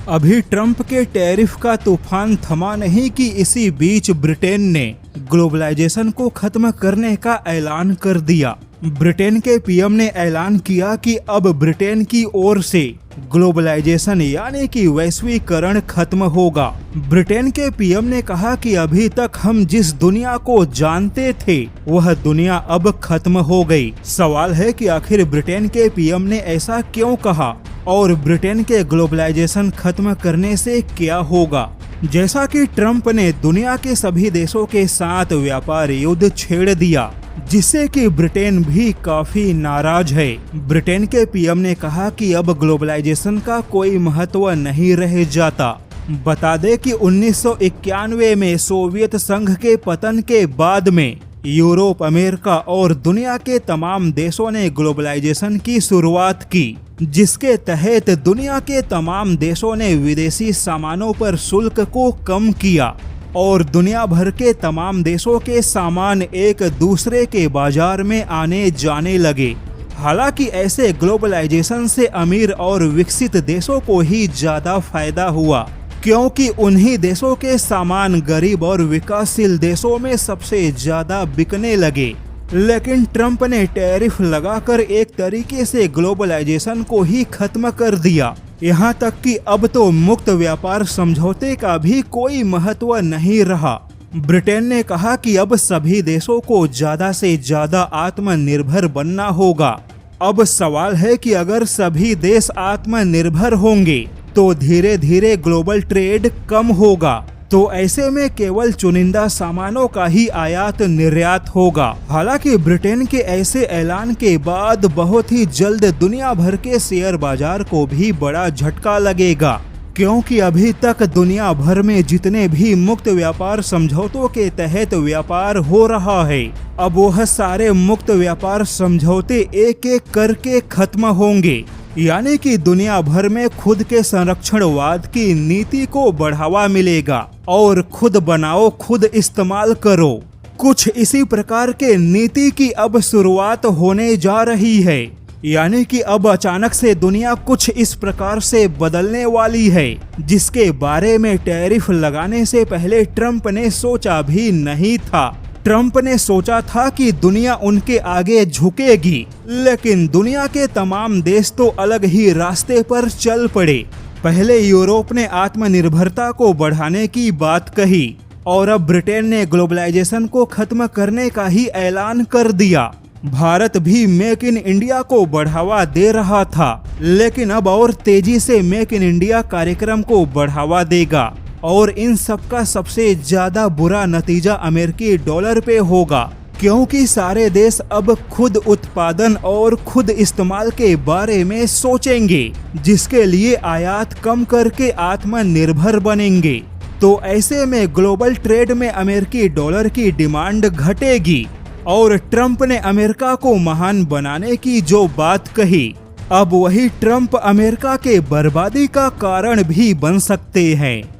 अभी ट्रंप के टैरिफ का तूफान थमा नहीं कि इसी बीच ब्रिटेन ने ग्लोबलाइजेशन को खत्म करने का ऐलान कर दिया। ब्रिटेन के पीएम ने ऐलान किया कि अब ब्रिटेन की ओर से ग्लोबलाइजेशन यानी कि वैश्वीकरण खत्म होगा। ब्रिटेन के पीएम ने कहा कि अभी तक हम जिस दुनिया को जानते थे वह दुनिया अब खत्म हो गई। सवाल है कि आखिर ब्रिटेन के पीएम ने ऐसा क्यों कहा और ब्रिटेन के ग्लोबलाइजेशन खत्म करने से क्या होगा। जैसा कि ट्रंप ने दुनिया के सभी देशों के साथ व्यापार युद्ध छेड़ दिया, जिससे कि ब्रिटेन भी काफी नाराज है। ब्रिटेन के पीएम ने कहा कि अब ग्लोबलाइजेशन का कोई महत्व नहीं रह जाता। बता दें कि 1991 में सोवियत संघ के पतन के बाद में यूरोप, अमेरिका और दुनिया के तमाम देशों ने ग्लोबलाइजेशन की शुरुआत की, जिसके तहत दुनिया के तमाम देशों ने विदेशी सामानों पर शुल्क को कम किया और दुनिया भर के तमाम देशों के सामान एक दूसरे के बाजार में आने जाने लगे। हालांकि ऐसे ग्लोबलाइजेशन से अमीर और विकसित देशों को ही ज्यादा फायदा हुआ, क्योंकि उन्हीं देशों के सामान गरीब और विकासशील देशों में सबसे ज्यादा बिकने लगे। लेकिन ट्रंप ने टैरिफ लगाकर एक तरीके से ग्लोबलाइजेशन को ही खत्म कर दिया। यहाँ तक कि अब तो मुक्त व्यापार समझौते का भी कोई महत्व नहीं रहा। ब्रिटेन ने कहा कि अब सभी देशों को ज्यादा से ज्यादा आत्मनिर्भर बनना होगा। अब सवाल है कि अगर सभी देश आत्मनिर्भर होंगे तो धीरे धीरे ग्लोबल ट्रेड कम होगा, तो ऐसे में केवल चुनिंदा सामानों का ही आयात निर्यात होगा। हालांकि ब्रिटेन के ऐसे ऐलान के बाद बहुत ही जल्द दुनिया भर के शेयर बाजार को भी बड़ा झटका लगेगा, क्योंकि अभी तक दुनिया भर में जितने भी मुक्त व्यापार समझौतों के तहत व्यापार हो रहा है, अब वह सारे मुक्त व्यापार समझौते एक एक करके खत्म होंगे। यानी कि दुनिया भर में खुद के संरक्षणवाद की नीति को बढ़ावा मिलेगा और खुद बनाओ खुद इस्तेमाल करो। कुछ इसी प्रकार के नीति की अब शुरुआत होने जा रही है। यानी कि अब अचानक से दुनिया कुछ इस प्रकार से बदलने वाली है, जिसके बारे में टैरिफ लगाने से पहले ट्रंप ने सोचा भी नहीं था। ट्रंप ने सोचा था कि दुनिया उनके आगे झुकेगी, लेकिन दुनिया के तमाम देश तो अलग ही रास्ते पर चल पड़े। पहले यूरोप ने आत्मनिर्भरता को बढ़ाने की बात कही और अब ब्रिटेन ने ग्लोबलाइजेशन को खत्म करने का ही ऐलान कर दिया। भारत भी मेक इन इंडिया को बढ़ावा दे रहा था, लेकिन अब और तेजी से मेक इन इंडिया कार्यक्रम को बढ़ावा देगा और इन सब का सबसे ज्यादा बुरा नतीजा अमेरिकी डॉलर पे होगा, क्योंकि सारे देश अब खुद उत्पादन और खुद इस्तेमाल के बारे में सोचेंगे, जिसके लिए आयात कम करके आत्मनिर्भर बनेंगे। तो ऐसे में ग्लोबल ट्रेड में अमेरिकी डॉलर की डिमांड घटेगी और ट्रंप ने अमेरिका को महान बनाने की जो बात कही, अब वही ट्रंप अमेरिका के बर्बादी का कारण भी बन सकते हैं।